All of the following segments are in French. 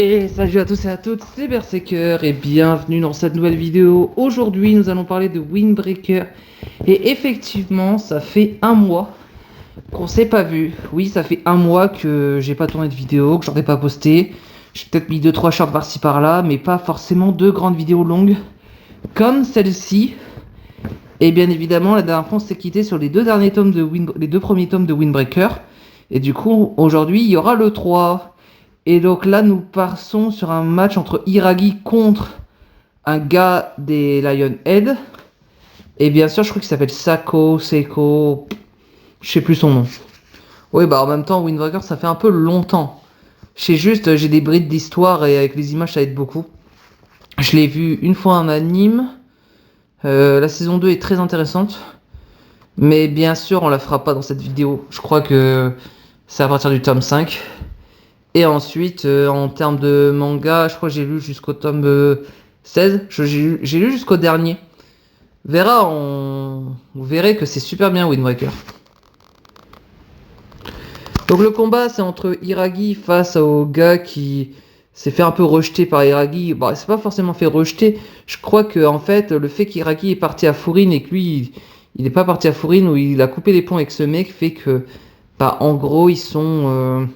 Et salut à tous et à toutes, c'est Berserker et bienvenue dans cette nouvelle vidéo. Aujourd'hui nous allons parler de Windbreaker. Et effectivement ça fait un mois qu'on s'est pas vu. Oui, ça fait un mois que j'ai pas tourné de vidéo, que j'en ai pas posté. J'ai peut-être mis 2-3 shorts par-ci par-là, mais pas forcément deux grandes vidéos longues comme celle-ci. Et bien évidemment la dernière fois on s'est quitté sur les deux premiers tomes de Windbreaker. Et du coup aujourd'hui il y aura le 3. Et donc là, nous partons sur un match entre Iragi contre un gars des Lionhead. Et bien sûr, je crois qu'il s'appelle Seiko, je sais plus son nom. Oui, bah en même temps, Windbreaker, ça fait un peu longtemps. J'ai des brides d'histoire et avec les images, ça aide beaucoup. Je l'ai vu une fois en anime. La saison 2 est très intéressante. Mais bien sûr, on la fera pas dans cette vidéo. Je crois que c'est à partir du tome 5. Et ensuite, en termes de manga, je crois que j'ai lu jusqu'au tome 16. J'ai lu jusqu'au dernier. Vous verrez que c'est super bien Windbreaker. Donc le combat, c'est entre Iragi face au gars qui s'est fait un peu rejeter par Iragi. Bon, c'est pas forcément fait rejeter. Je crois que en fait, le fait qu'Iragi est parti à Furine et que lui, il n'est pas parti à Furine, où il a coupé les ponts avec ce mec, fait que, bah, en gros, ils sont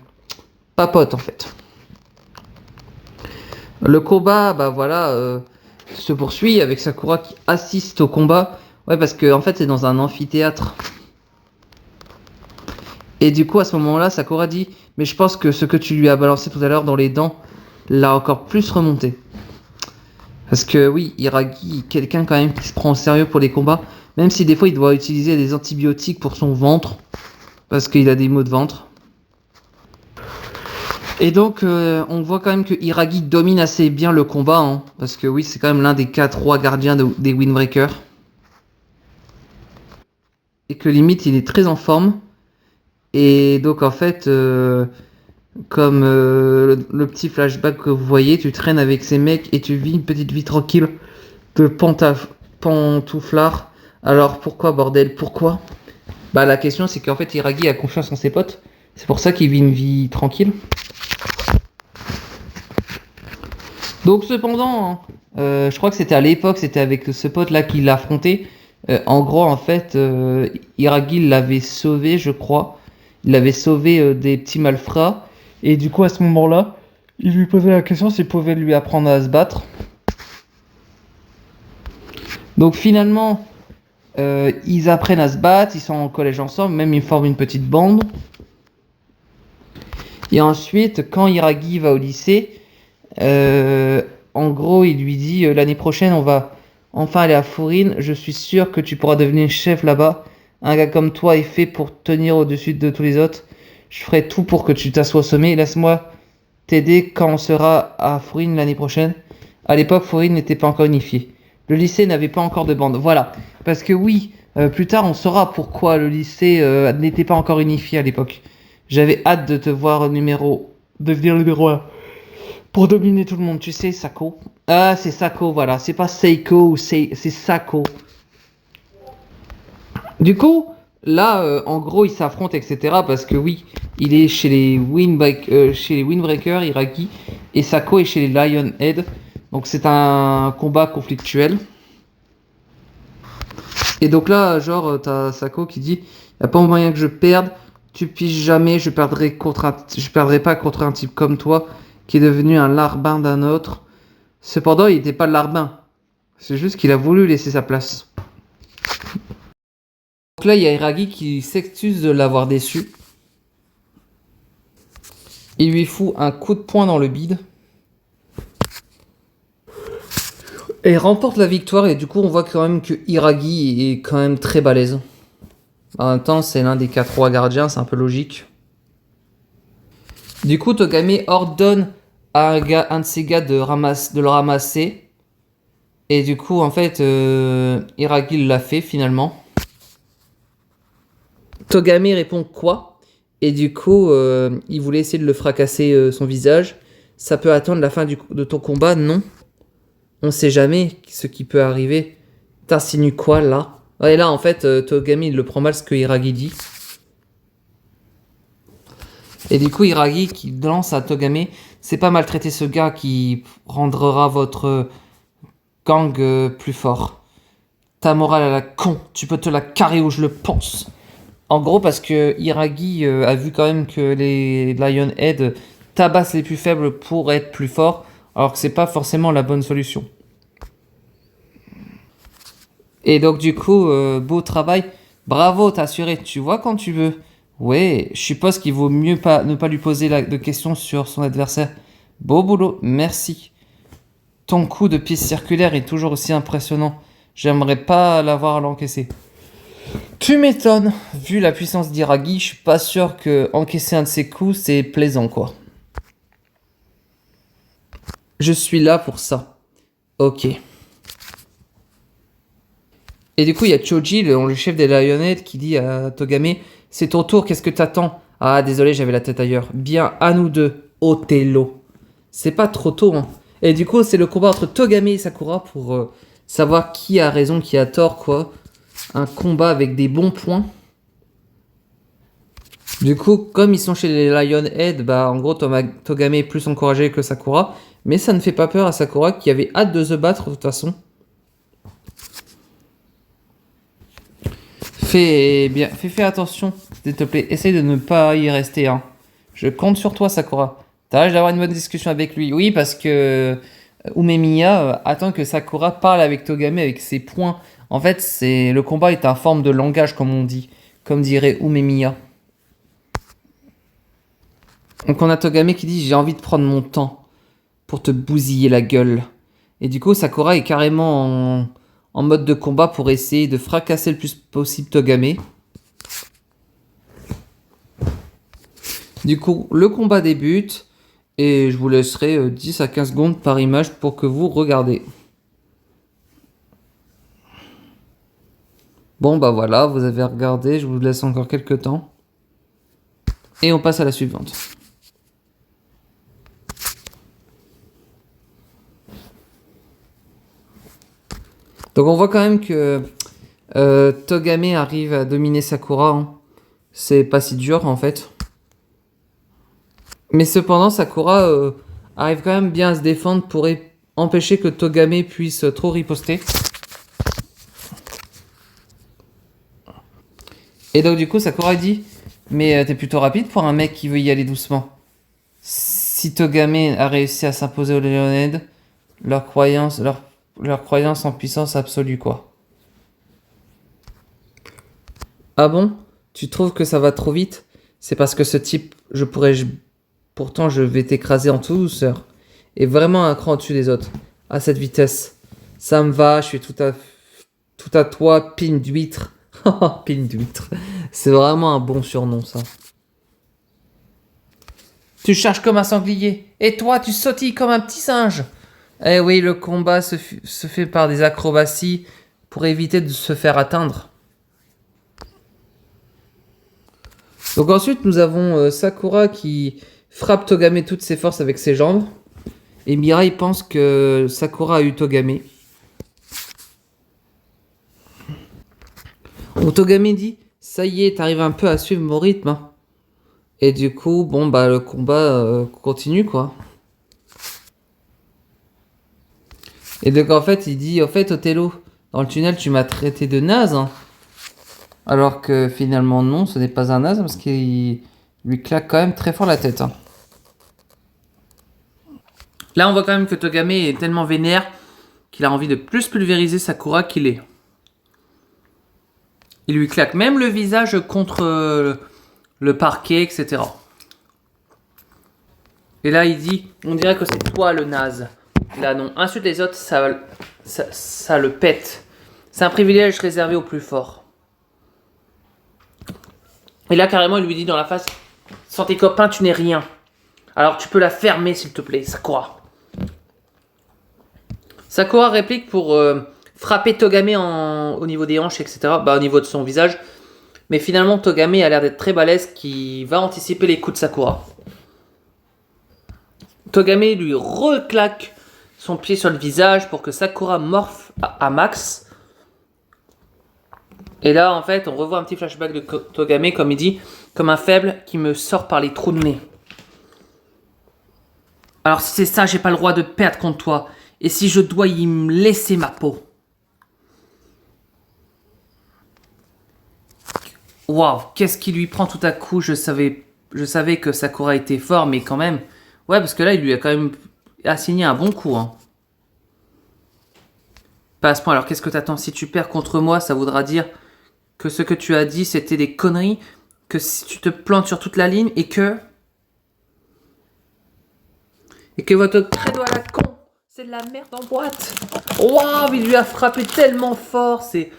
pas potes en fait. Le combat, bah voilà, se poursuit avec Sakura qui assiste au combat. Ouais, parce que en fait, c'est dans un amphithéâtre. Et du coup, à ce moment-là, Sakura dit, mais je pense que ce que tu lui as balancé tout à l'heure dans les dents l'a encore plus remonté. Parce que oui, Iragi, quelqu'un quand même qui se prend au sérieux pour les combats, même si des fois il doit utiliser des antibiotiques pour son ventre, parce qu'il a des maux de ventre. Et donc, on voit quand même que Iragi domine assez bien le combat, hein, parce que oui, c'est quand même l'un des 4 rois gardiens des Windbreaker. Et que limite, il est très en forme. Et donc, en fait, comme le petit flashback que vous voyez, tu traînes avec ces mecs et tu vis une petite vie tranquille de pantouflard. Alors, pourquoi, bordel? Pourquoi? Bah, la question, c'est qu'en fait, Iragi a confiance en ses potes. C'est pour ça qu'il vit une vie tranquille. Donc cependant, hein, je crois que c'était à l'époque, c'était avec ce pote là qui l'a affronté. En gros, en fait, Iragi l'avait sauvé, je crois. Il l'avait sauvé des petits malfrats. Et du coup, à ce moment-là, il lui posait la question s'il pouvait lui apprendre à se battre. Donc finalement, ils apprennent à se battre, ils sont en collège ensemble, même ils forment une petite bande. Et ensuite, quand Iragi va au lycée, en gros, il lui dit l'année prochaine, on va enfin aller à Furine. Je suis sûr que tu pourras devenir chef là-bas. Un gars comme toi est fait pour tenir au-dessus de tous les autres. Je ferai tout pour que tu t'assoies au sommet. Laisse-moi t'aider quand on sera à Furine l'année prochaine. À l'époque, Furine n'était pas encore unifié. Le lycée n'avait pas encore de bande. Voilà. Parce que oui, plus tard, on saura pourquoi le lycée n'était pas encore unifié à l'époque. J'avais hâte de te voir devenir numéro 1. Pour dominer tout le monde, tu sais, Sako. Ah, c'est Sako, voilà. C'est pas Seiko, c'est Sako. Du coup, là, en gros, ils s'affrontent, etc. Parce que oui, il est chez les Windbreaker, Iragi, et Sako est chez les Lionhead. Donc c'est un combat conflictuel. Et donc là, genre, t'as Sako qui dit, y a pas moyen que je perde. Tu piges jamais, je perdrai pas contre un type comme toi, qui est devenu un larbin d'un autre. Cependant, il n'était pas le larbin. C'est juste qu'il a voulu laisser sa place. Donc là, il y a Iragi qui s'excuse de l'avoir déçu. Il lui fout un coup de poing dans le bide. Et remporte la victoire. Et du coup, on voit quand même que Iragi est quand même très balèze. En même temps, c'est l'un des 4 rois gardiens, c'est un peu logique. Du coup, Togame ordonne à un de ses gars de le ramasser. Et du coup, en fait, Iragi l'a fait finalement. Togame répond quoi? Et du coup, il voulait essayer de le fracasser son visage. Ça peut attendre la fin de ton combat? Non. On sait jamais ce qui peut arriver. T'insinues quoi là? Et là, en fait, Togame il le prend mal ce que Iragi dit. Et du coup, Iragi qui lance à Togame, C'est pas maltraiter ce gars qui rendra votre gang plus fort. Ta morale à la con, tu peux te la carrer où je le pense. En gros, parce que Iragi a vu quand même que les Lionhead tabassent les plus faibles pour être plus forts, alors que c'est pas forcément la bonne solution. Et donc du coup, beau travail. Bravo, t'as assuré, tu vois quand tu veux. Ouais, je suppose qu'il vaut mieux ne pas lui poser de questions sur son adversaire. Beau boulot, merci. Ton coup de pied circulaire est toujours aussi impressionnant. J'aimerais pas l'avoir à l'encaisser. Tu m'étonnes. Vu la puissance d'Iragi, je suis pas sûr que encaisser un de ses coups, c'est plaisant, quoi. Je suis là pour ça. Ok. Et du coup, il y a Choji, le chef des Lionhead, qui dit à Togame, c'est ton tour, qu'est-ce que t'attends? Ah, désolé, j'avais la tête ailleurs. Bien, à nous deux, Othello. C'est pas trop tôt, hein. Et du coup, c'est le combat entre Togame et Sakura pour savoir qui a raison, qui a tort, quoi. Un combat avec des bons points. Du coup, comme ils sont chez les Lionhead, bah en gros, Togame est plus encouragé que Sakura. Mais ça ne fait pas peur à Sakura, qui avait hâte de se battre, de toute façon. Fais attention, s'il te plaît. Essaye de ne pas y rester, hein. Je compte sur toi, Sakura. T'as d'avoir une bonne discussion avec lui. Oui, parce que Umemiya attend que Sakura parle avec Togame avec ses points. En fait, le combat est en forme de langage, comme on dit. Comme dirait Umemiya. Donc on a Togame qui dit « J'ai envie de prendre mon temps pour te bousiller la gueule. » Et du coup, Sakura est carrément en mode de combat pour essayer de fracasser le plus possible Togame. Du coup, le combat débute et je vous laisserai 10 à 15 secondes par image pour que vous regardez. Bon bah voilà, vous avez regardé, je vous laisse encore quelques temps. Et on passe à la suivante. Donc on voit quand même que Togame arrive à dominer Sakura. Hein. C'est pas si dur en fait. Mais cependant, Sakura arrive quand même bien à se défendre pour empêcher que Togame puisse trop riposter. Et donc du coup, Sakura dit « Mais t'es plutôt rapide pour un mec qui veut y aller doucement. » Si Togame a réussi à s'imposer aux Lionhead, leur croyance en puissance absolue, quoi. Ah bon? Tu trouves que ça va trop vite? C'est parce que ce type, pourtant, je vais t'écraser en toute douceur. Et vraiment un cran au-dessus des autres. À cette vitesse. Ça me va, je suis tout à toi, pine d'huître. Pine d'huître. C'est vraiment un bon surnom, ça. Tu charges comme un sanglier. Et toi, tu sautilles comme un petit singe. Eh oui, le combat se fait par des acrobaties pour éviter de se faire atteindre. Donc ensuite, nous avons Sakura qui frappe Togame toutes ses forces avec ses jambes. Et Mirai pense que Sakura a eu Togame. Donc Togame dit, ça y est, t'arrives un peu à suivre mon rythme. Hein. Et du coup, bon, bah le combat continue, quoi. Et donc en fait, il dit, en fait, Othello, dans le tunnel, tu m'as traité de naze. Hein. Alors que finalement, non, ce n'est pas un naze, parce qu'il lui claque quand même très fort la tête. Hein. Là, on voit quand même que Togame est tellement vénère qu'il a envie de plus pulvériser Sakura qu'il est. Il lui claque même le visage contre le parquet, etc. Et là, il dit, on dirait que c'est toi le naze. Là, non, insulte les autres, ça le pète. C'est un privilège réservé aux plus forts. Et là, carrément, il lui dit dans la face, sans tes copains, tu n'es rien. Alors, tu peux la fermer, s'il te plaît, Sakura. Sakura réplique pour frapper Togame au niveau des hanches, etc. Bah, au niveau de son visage. Mais finalement, Togame a l'air d'être très balèze, qui va anticiper les coups de Sakura. Togame lui reclaque son pied sur le visage pour que Sakura morphe à max. Et là, en fait, on revoit un petit flashback de Togame, comme il dit, comme un faible qui me sort par les trous de nez. Alors si c'est ça, j'ai pas le droit de perdre contre toi. Et si je dois y me laisser ma peau. Waouh, qu'est-ce qui lui prend tout à coup? Je savais que Sakura était fort, mais quand même. Ouais, parce que là, il lui a quand même assigné un bon coup. Hein. Pas à ce point. Alors, qu'est-ce que t'attends? Si tu perds contre moi, ça voudra dire que ce que tu as dit, c'était des conneries. Que si tu te plantes sur toute la ligne et que votre credo à la con, c'est de la merde en boîte. Waouh, il lui a frappé tellement fort. C'est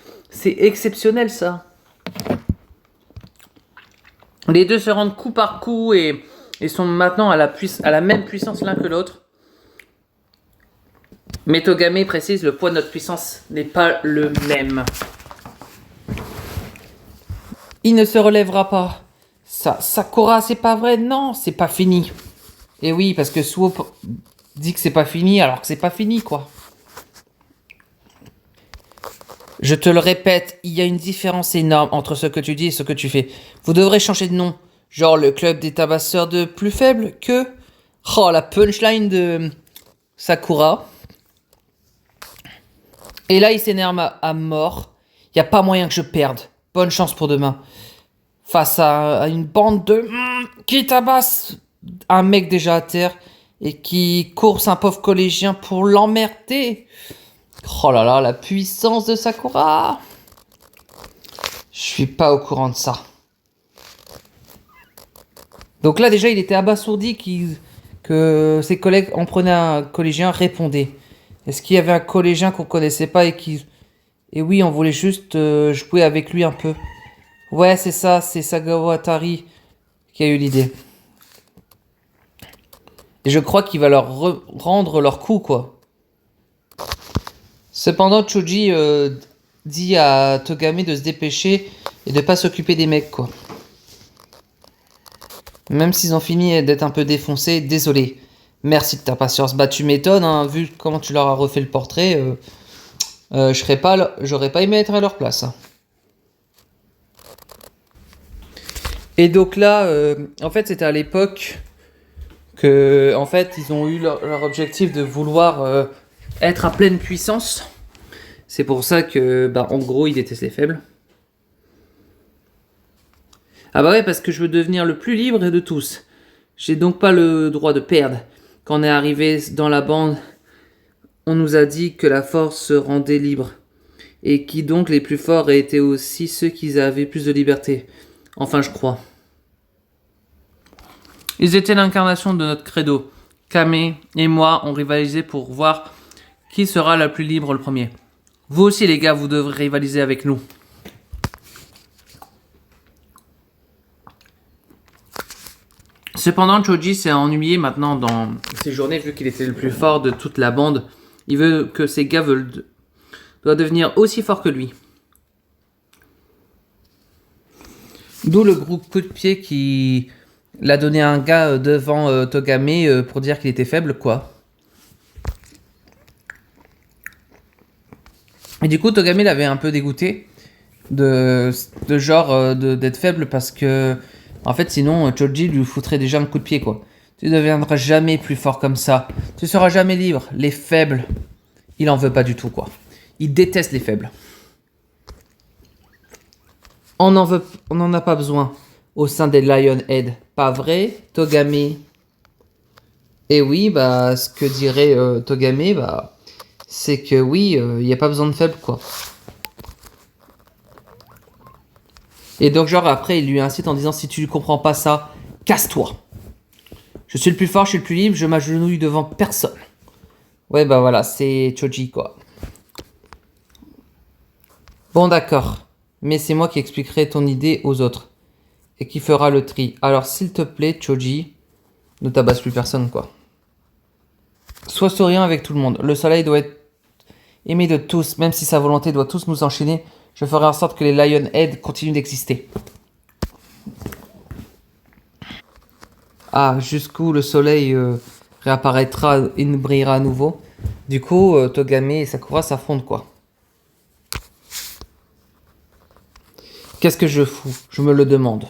exceptionnel, ça. Les deux se rendent coup par coup et sont maintenant à la même puissance l'un que l'autre. Mais Togame précise, le poids de notre puissance n'est pas le même. Il ne se relèvera pas. Sakura, c'est pas vrai. Non, c'est pas fini. Et oui, parce que Swoop dit que c'est pas fini, alors que c'est pas fini, quoi. Je te le répète, il y a une différence énorme entre ce que tu dis et ce que tu fais. Vous devrez changer de nom. Genre le club des tabasseurs de plus faibles que... Oh, la punchline de Sakura. Et là, il s'énerve à mort. Il n'y a pas moyen que je perde. Bonne chance pour demain. Face à une bande de... qui tabasse un mec déjà à terre et qui course un pauvre collégien pour l'emmerder. Oh là là, la puissance de Sakura. Je suis pas au courant de ça. Donc là, déjà, il était abasourdi que ses collègues en prenaient un collégien, répondaient. Est-ce qu'il y avait un collégien qu'on connaissait pas et qui... Et oui, on voulait juste jouer avec lui un peu. Ouais, c'est ça, c'est Sagawa Atari qui a eu l'idée. Et je crois qu'il va leur rendre leur coup, quoi. Cependant, Choji dit à Togame de se dépêcher et de pas s'occuper des mecs, quoi. Même s'ils ont fini d'être un peu défoncés, désolé. Merci de ta patience. Bah, tu m'étonnes, hein, vu comment tu leur as refait le portrait. J'aurais pas aimé être à leur place. Hein. Et donc là, en fait, c'était à l'époque que, en fait, ils ont eu leur objectif de vouloir être à pleine puissance. C'est pour ça que, bah, en gros, ils détestent les faibles. Ah bah ouais, parce que je veux devenir le plus libre de tous. J'ai donc pas le droit de perdre. Quand on est arrivé dans la bande, on nous a dit que la force se rendait libre. Et qui donc les plus forts étaient aussi ceux qui avaient plus de liberté. Enfin, je crois. Ils étaient l'incarnation de notre credo. Kame et moi ont rivalisé pour voir qui sera la plus libre le premier. Vous aussi les gars, vous devrez rivaliser avec nous. Cependant, Choji s'est ennuyé maintenant dans ses journées vu qu'il était le plus fort de toute la bande. Il veut que ses gars doivent devenir aussi forts que lui. D'où le groupe coup de pied qui l'a donné à un gars devant Togame pour dire qu'il était faible, quoi. Et du coup, Togame l'avait un peu dégoûté d'être faible parce que, en fait, sinon, Choji lui foutrait déjà un coup de pied, quoi. Tu ne deviendras jamais plus fort comme ça. Tu seras jamais libre. Les faibles, il en veut pas du tout, quoi. Il déteste les faibles. On n'en a pas besoin au sein des Lionhead. Pas vrai, Togame? Et oui, bah, ce que dirait Togame, bah, c'est que oui, il n'y a pas besoin de faibles, quoi. Et donc, genre, après, il lui incite en disant, si tu ne comprends pas ça, casse-toi. Je suis le plus fort, je suis le plus libre, je m'agenouille devant personne. Ouais, bah voilà, c'est Choji, quoi. Bon, d'accord. Mais c'est moi qui expliquerai ton idée aux autres. Et qui fera le tri. Alors, s'il te plaît, Choji, ne tabasse plus personne, quoi. Sois souriant avec tout le monde. Le soleil doit être aimé de tous, même si sa volonté doit tous nous enchaîner. Je ferai en sorte que les Lionhead continuent d'exister. Ah, jusqu'où le soleil réapparaîtra et nous brillera à nouveau. Du coup, Togame et Sakura s'affrontent, quoi. Qu'est-ce que je fous? Je me le demande.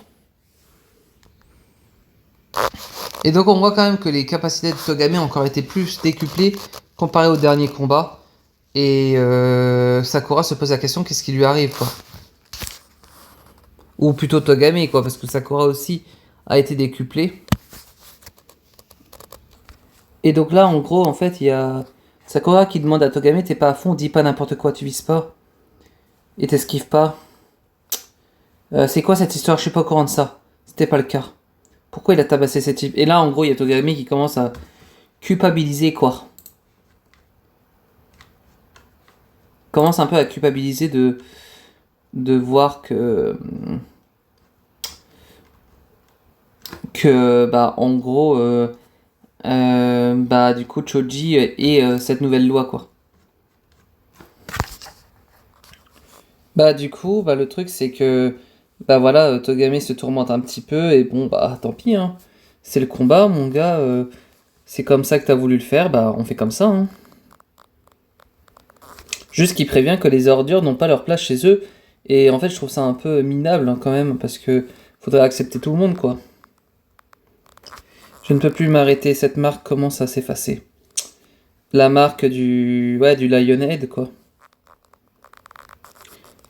Et donc on voit quand même que les capacités de Togame ont encore été plus décuplées comparé au dernier combat. Et Sakura se pose la question, qu'est-ce qui lui arrive, quoi. Ou plutôt Togame, quoi, parce que Sakura aussi a été décuplé. Et donc là, en gros, en fait, il y a Sakura qui demande à Togame, t'es pas à fond, dis pas n'importe quoi, tu vises pas. Et t'esquives pas. C'est quoi cette histoire? Je suis pas au courant de ça. C'était pas le cas. Pourquoi il a tabassé ces types? Et là, en gros, il y a Togame qui commence à culpabiliser, quoi. Commence un peu à culpabiliser de voir que bah en gros bah du coup Choji et cette nouvelle loi, quoi. Bah du coup bah le truc c'est que bah voilà Togame se tourmente un petit peu et bon bah tant pis, hein. C'est le combat, mon gars, c'est comme ça que t'as voulu le faire, bah on fait comme ça, hein. Juste qu'il prévient que les ordures n'ont pas leur place chez eux. Et en fait, je trouve ça un peu minable, hein, quand même, parce que faudrait accepter tout le monde, quoi. Je ne peux plus m'arrêter, cette marque commence à s'effacer. La marque du... Ouais, du Lionhead, quoi.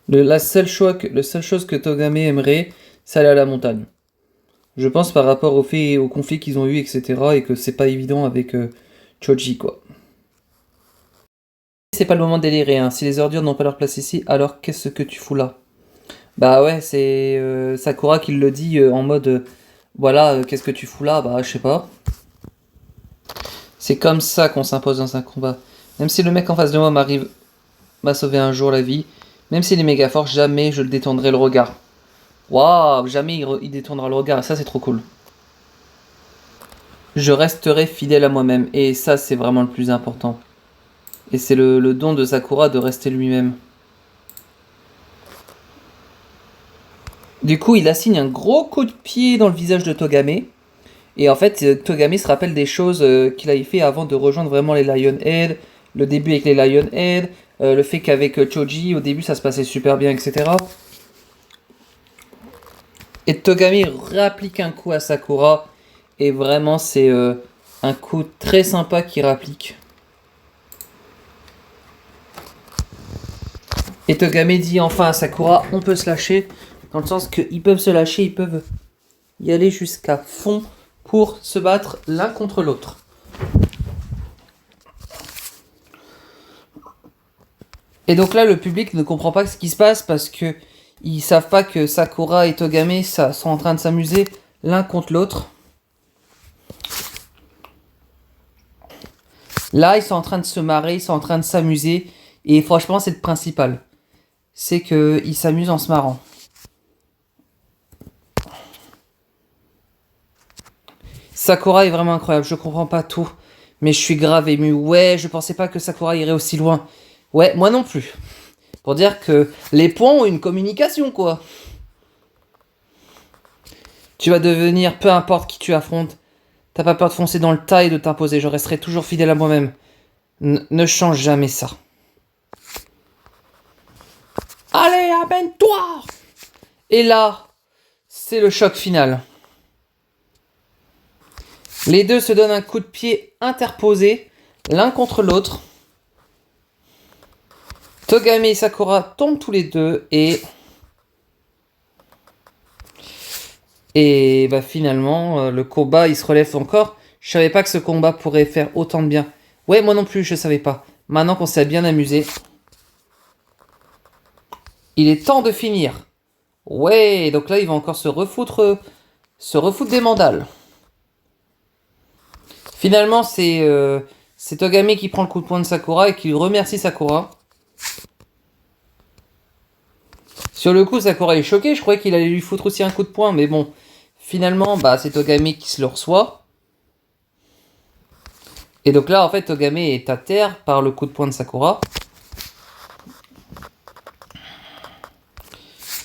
Le seule chose que Togame aimerait, c'est aller à la montagne. Je pense par rapport au fait, au conflit qu'ils ont eu, etc. Et que c'est pas évident avec Choji, quoi. C'est pas le moment de délirer, hein. Si les ordures n'ont pas leur place ici, alors qu'est-ce que tu fous là? Bah ouais, c'est Sakura qui le dit en mode voilà, qu'est-ce que tu fous là? Bah je sais pas. C'est comme ça qu'on s'impose dans un combat. Même si le mec en face de moi m'a sauvé un jour la vie, même s'il est méga fort, jamais je le détournerai le regard. Waouh, jamais il détournera le regard, et ça c'est trop cool. Je resterai fidèle à moi-même, et ça c'est vraiment le plus important. Et c'est le don de Sakura de rester lui-même. Du coup, il assigne un gros coup de pied dans le visage de Togame. Et en fait, Togame se rappelle des choses qu'il avait fait avant de rejoindre vraiment les Lionhead, le début avec les Lionhead, le fait qu'avec Choji, au début, ça se passait super bien, etc. Et Togame réapplique un coup à Sakura, et vraiment, c'est un coup très sympa qu'il réapplique. Et Togame dit enfin à Sakura, on peut se lâcher, dans le sens qu'ils peuvent se lâcher, ils peuvent y aller jusqu'à fond pour se battre l'un contre l'autre. Et donc là, le public ne comprend pas ce qui se passe parce que ils savent pas que Sakura et Togame sont en train de s'amuser l'un contre l'autre. Là, ils sont en train de se marrer, ils sont en train de s'amuser. Et franchement, c'est le principal. C'est qu'ils s'amusent en se marrant. Sakura est vraiment incroyable, je comprends pas tout. Mais je suis grave ému. Ouais, je pensais pas que Sakura irait aussi loin. Ouais, moi non plus. Pour dire que les points ont une communication, quoi. Tu vas devenir, peu importe qui tu affrontes, t'as pas peur de foncer dans le tas et de t'imposer. Je resterai toujours fidèle à moi-même. Ne change jamais ça. Allez, amène-toi! Et là, c'est le choc final. Les deux se donnent un coup de pied interposé, l'un contre l'autre. Togame et Sakura tombent tous les deux et bah finalement le combat il se relève encore. Je savais pas que ce combat pourrait faire autant de bien. Ouais, moi non plus, je savais pas. Maintenant qu'on s'est bien amusé, il est temps de finir. Ouais, donc là il va encore se refoutre des mandales. Finalement, c'est Togame qui prend le coup de poing de Sakura et qui remercie Sakura. Sur le coup, Sakura est choqué. Je croyais qu'il allait lui foutre aussi un coup de poing, mais bon. Finalement, bah, c'est Togame qui se le reçoit. Et donc là, en fait, Togame est à terre par le coup de poing de Sakura.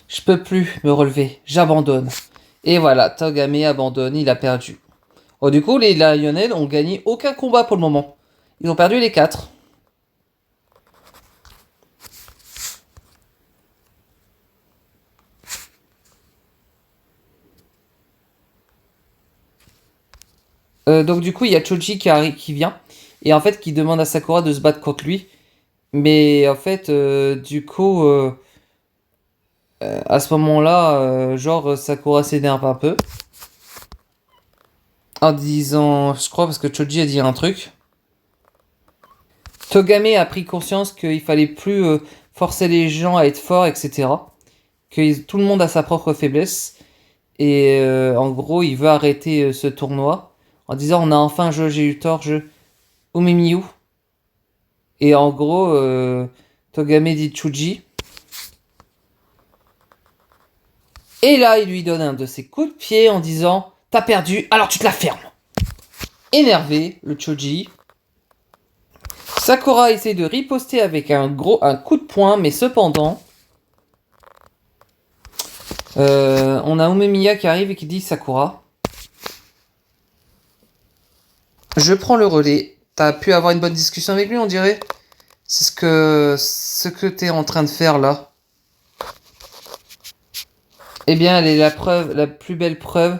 Je peux plus me relever. J'abandonne. Et voilà, Togame abandonne. Il a perdu. Oh, du coup, les Lionhead ont gagné aucun combat pour le moment. Ils ont perdu les 4. Donc du coup, il y a Choji qui vient et en fait qui demande à Sakura de se battre contre lui. Mais en fait, du coup, à ce moment-là, genre Sakura s'énerve un peu en disant, je crois parce que Choji a dit un truc. Togame a pris conscience qu'il fallait plus forcer les gens à être forts, etc. Tout le monde a sa propre faiblesse. Et en gros, il veut arrêter ce tournoi en disant on a enfin joué, j'ai eu tort, je Umemiyu. Et en gros, Togame dit Chuji. Et là, il lui donne un de ses coups de pied en disant t'as perdu, alors tu te la fermes. Énervé, le Choji. Sakura essaie de riposter avec un coup de poing, mais cependant, on a Umemiya qui arrive et qui dit Sakura, je prends le relais. T'as pu avoir une bonne discussion avec lui, on dirait. C'est ce que t'es en train de faire là. Eh bien, elle est la plus belle preuve.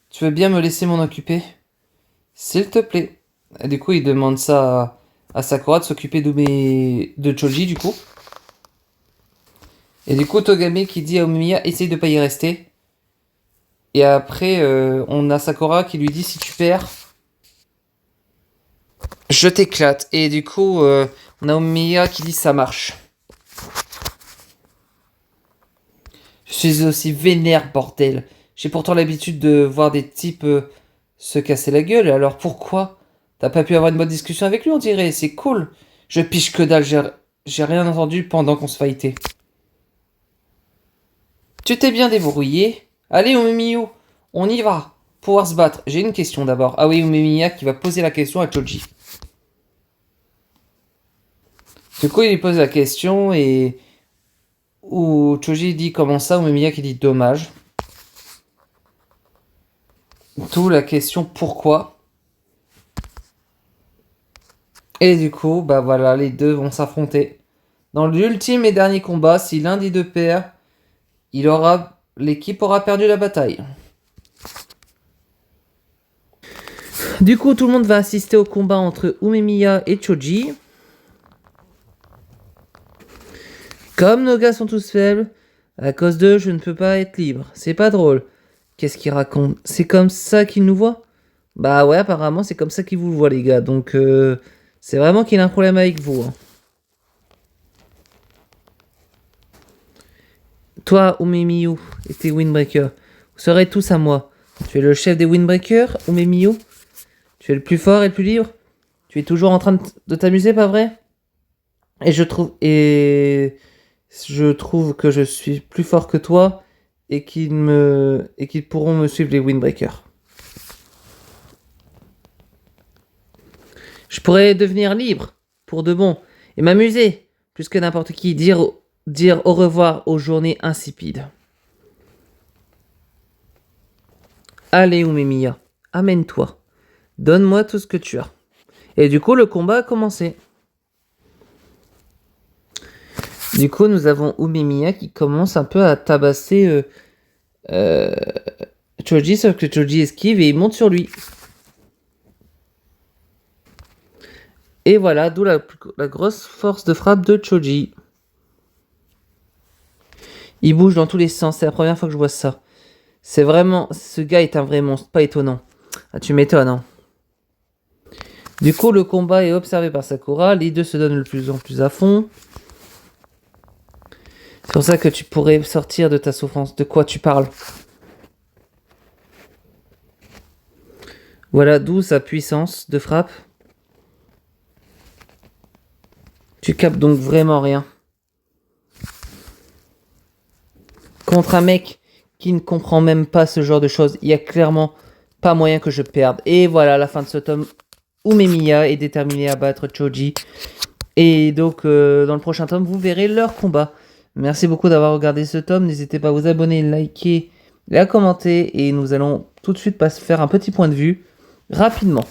Tu veux bien me laisser m'en occuper? S'il te plaît. Et du coup, il demande ça à Sakura de s'occuper de Choji, du coup. Et du coup, Togame qui dit à Omiya, essaye de pas y rester. Et après, on a Sakura qui lui dit, si tu perds, je t'éclate. Et du coup, on a Omiya qui dit, ça marche. Je suis aussi vénère, bordel. J'ai pourtant l'habitude de voir des types se casser la gueule. Alors pourquoi t'as pas pu avoir une bonne discussion avec lui, on dirait? C'est cool. Je piche que dalle, j'ai rien entendu pendant qu'on se fightait. Tu t'es bien débrouillé. Allez, Umemiyu, on y va. Pouvoir se battre. J'ai une question d'abord. Ah oui, Umemiya qui va poser la question à Choji. Du coup, il lui pose la question et... Où Choji dit comment ça, Umemiya qui dit dommage. D'où la question pourquoi. Et du coup, bah voilà, les deux vont s'affronter. Dans l'ultime et dernier combat, si l'un des deux perd, l'équipe aura perdu la bataille. Du coup, tout le monde va assister au combat entre Umemiya et Choji. Comme nos gars sont tous faibles, à cause d'eux, je ne peux pas être libre. C'est pas drôle. Qu'est-ce qu'il raconte? C'est comme ça qu'il nous voit? Bah ouais, apparemment, c'est comme ça qu'il vous voit, les gars. Donc, c'est vraiment qu'il a un problème avec vous. Hein. Toi, Umemiyu, et tes Windbreakers, vous serez tous à moi. Tu es le chef des Windbreakers, Umemiyu? Tu es le plus fort et le plus libre? Tu es toujours en train de t'amuser, pas vrai? Et je trouve que je suis plus fort que toi et qu'ils pourront me suivre les Windbreakers. Je pourrais devenir libre pour de bon et m'amuser plus que n'importe qui, dire au revoir aux journées insipides. Allez, Umemiya, amène-toi. Donne-moi tout ce que tu as. Et du coup, le combat a commencé. Du coup, nous avons Umemiya qui commence un peu à tabasser Choji, sauf que Choji esquive et il monte sur lui. Et voilà, d'où la grosse force de frappe de Choji. Il bouge dans tous les sens, c'est la première fois que je vois ça. C'est vraiment... Ce gars est un vrai monstre, pas étonnant. Ah, tu m'étonnes, hein. Du coup, le combat est observé par Sakura. Les deux se donnent de plus en plus à fond. C'est pour ça que tu pourrais sortir de ta souffrance. De quoi tu parles? Voilà d'où sa puissance de frappe. Tu captes donc vraiment rien. Contre un mec qui ne comprend même pas ce genre de choses, il y a clairement pas moyen que je perde. Et voilà, la fin de ce tome. Umemiya est déterminé à battre Choji. Et donc, dans le prochain tome, vous verrez leur combat. Merci beaucoup d'avoir regardé ce tome. N'hésitez pas à vous abonner, liker et à commenter. Et nous allons tout de suite faire un petit point de vue rapidement.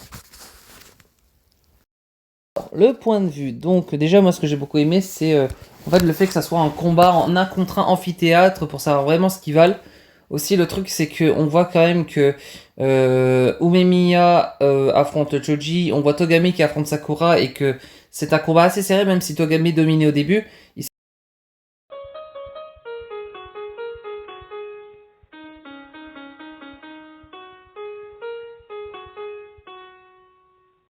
Le point de vue. Donc, déjà, moi, ce que j'ai beaucoup aimé, c'est en fait le fait que ça soit un combat en un contre un amphithéâtre pour savoir vraiment ce qu'ils valent. Aussi, le truc, c'est que on voit quand même que Umemiya affronte Choji, on voit Togami qui affronte Sakura et que c'est un combat assez serré, même si Togami dominait au début.